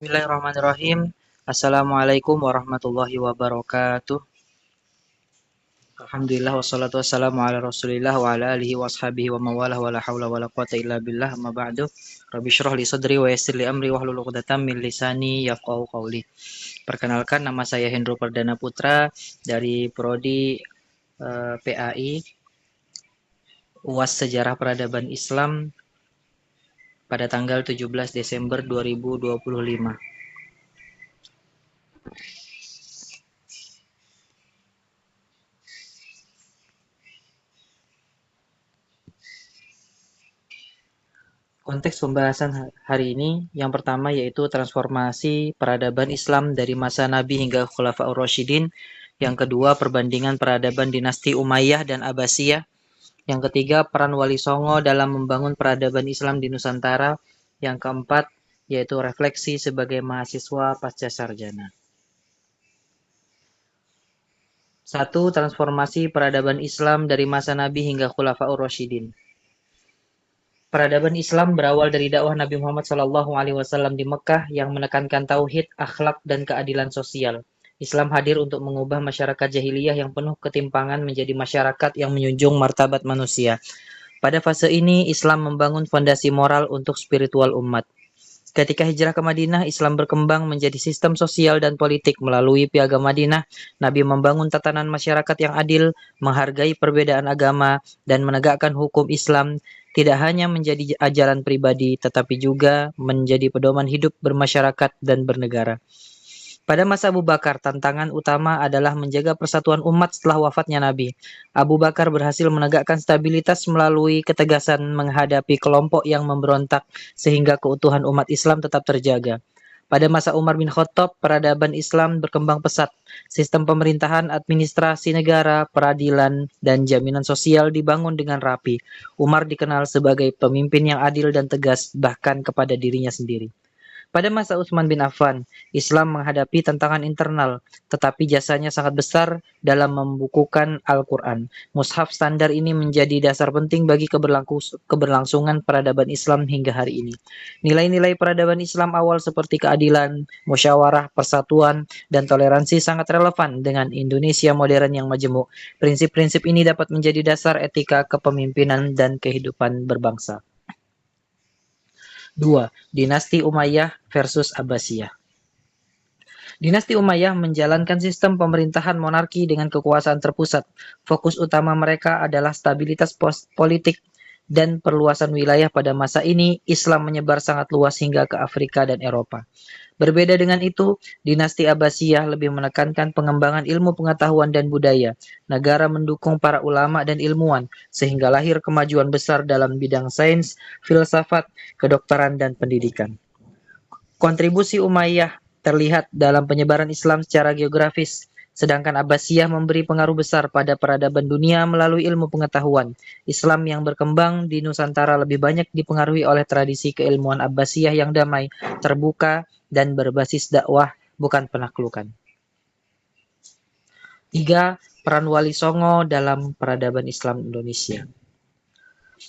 Bismillahirrahmanirrahim. Assalamualaikum warahmatullahi wabarakatuh. Alhamdulillah wassalatu wassalamu ala Rasulillah wa ala alihi wa ashabihi wa mawalah wa la haula wa la quwata illa billah amma ba'du. Rabbi shrah li sadri wa yassir li amri wahlul 'uqdatam min lisani yafqahu qawli. Perkenalkan, nama saya Hendro Perdana Putra dari prodi PAI UAS Sejarah Peradaban Islam pada tanggal 17 Desember 2025. Konteks pembahasan hari ini yang pertama yaitu transformasi peradaban Islam dari masa Nabi hingga Khulafaur Rasyidin. Yang kedua, perbandingan peradaban dinasti Umayyah dan Abbasiyah. Yang ketiga, peran Wali Songo dalam membangun peradaban Islam di Nusantara. Yang keempat, yaitu refleksi sebagai mahasiswa pasca sarjana. 1. Transformasi peradaban Islam dari masa Nabi hingga Khulafaur Rasyidin. Peradaban Islam berawal dari dakwah Nabi Muhammad SAW di Mekah yang menekankan tauhid, akhlak, dan keadilan sosial. Islam hadir untuk mengubah masyarakat jahiliyah yang penuh ketimpangan menjadi masyarakat yang menjunjung martabat manusia. Pada fase ini, Islam membangun fondasi moral untuk spiritual umat. Ketika hijrah ke Madinah, Islam berkembang menjadi sistem sosial dan politik. Melalui Piagam Madinah, Nabi membangun tatanan masyarakat yang adil, menghargai perbedaan agama, dan menegakkan hukum Islam tidak hanya menjadi ajaran pribadi, tetapi juga menjadi pedoman hidup bermasyarakat dan bernegara. Pada masa Abu Bakar, tantangan utama adalah menjaga persatuan umat setelah wafatnya Nabi. Abu Bakar berhasil menegakkan stabilitas melalui ketegasan menghadapi kelompok yang memberontak sehingga keutuhan umat Islam tetap terjaga. Pada masa Umar bin Khattab, peradaban Islam berkembang pesat. Sistem pemerintahan, administrasi negara, peradilan, dan jaminan sosial dibangun dengan rapi. Umar dikenal sebagai pemimpin yang adil dan tegas bahkan kepada dirinya sendiri. Pada masa Utsman bin Affan, Islam menghadapi tantangan internal, tetapi jasanya sangat besar dalam membukukan Al-Quran. Mushaf standar ini menjadi dasar penting bagi keberlangsungan peradaban Islam hingga hari ini. Nilai-nilai peradaban Islam awal seperti keadilan, musyawarah, persatuan, dan toleransi sangat relevan dengan Indonesia modern yang majemuk. Prinsip-prinsip ini dapat menjadi dasar etika kepemimpinan dan kehidupan berbangsa. 2. Dinasti Umayyah versus Abbasiyah. Dinasti Umayyah menjalankan sistem pemerintahan monarki dengan kekuasaan terpusat. Fokus utama mereka adalah stabilitas politik dan perluasan wilayah. Pada masa ini, Islam menyebar sangat luas hingga ke Afrika dan Eropa. Berbeda dengan itu, dinasti Abbasiyah lebih menekankan pengembangan ilmu pengetahuan dan budaya. Negara mendukung para ulama dan ilmuwan, sehingga lahir kemajuan besar dalam bidang sains, filsafat, kedokteran, dan pendidikan. Kontribusi Umayyah terlihat dalam penyebaran Islam secara geografis, sedangkan Abbasiyah memberi pengaruh besar pada peradaban dunia melalui ilmu pengetahuan. Islam yang berkembang di Nusantara lebih banyak dipengaruhi oleh tradisi keilmuan Abbasiyah yang damai, terbuka, dan berbasis dakwah, bukan penaklukan. 3. Peran Wali Songo dalam peradaban Islam Indonesia.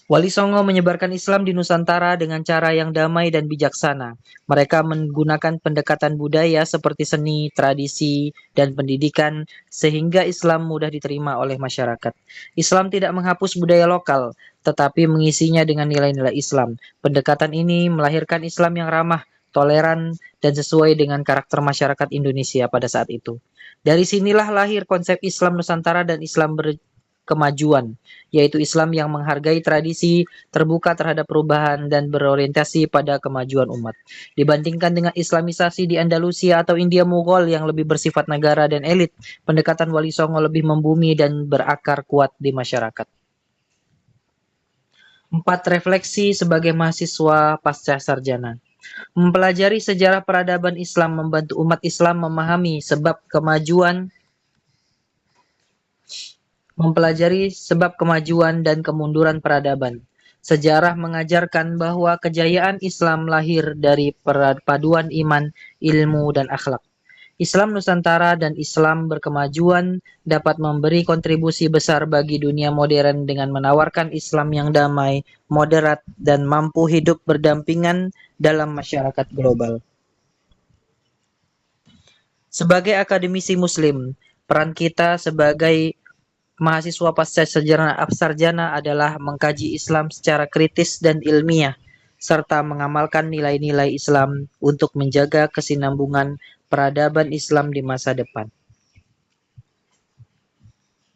Wali Songo menyebarkan Islam di Nusantara dengan cara yang damai dan bijaksana. Mereka menggunakan pendekatan budaya seperti seni, tradisi, dan pendidikan sehingga Islam mudah diterima oleh masyarakat. Islam tidak menghapus budaya lokal, tetapi mengisinya dengan nilai-nilai Islam. Pendekatan ini melahirkan Islam yang ramah, toleran, dan sesuai dengan karakter masyarakat Indonesia pada saat itu. Dari sinilah lahir konsep Islam Nusantara dan Islam kemajuan, yaitu Islam yang menghargai tradisi, terbuka terhadap perubahan, dan berorientasi pada kemajuan umat. Dibandingkan dengan Islamisasi di Andalusia atau India Mughal yang lebih bersifat negara dan elit, pendekatan Wali Songo lebih membumi dan berakar kuat di masyarakat. 4. Refleksi sebagai mahasiswa pasca sarjana. Mempelajari sejarah peradaban Islam membantu umat Islam memahami mempelajari sebab kemajuan dan kemunduran peradaban. Sejarah mengajarkan bahwa kejayaan Islam lahir dari perpaduan iman, ilmu, dan akhlak. Islam Nusantara dan Islam berkemajuan dapat memberi kontribusi besar bagi dunia modern dengan menawarkan Islam yang damai, moderat, dan mampu hidup berdampingan dalam masyarakat global. Sebagai akademisi muslim, peran kita sebagai mahasiswa pasca sarjana adalah mengkaji Islam secara kritis dan ilmiah, serta mengamalkan nilai-nilai Islam untuk menjaga kesinambungan peradaban Islam di masa depan.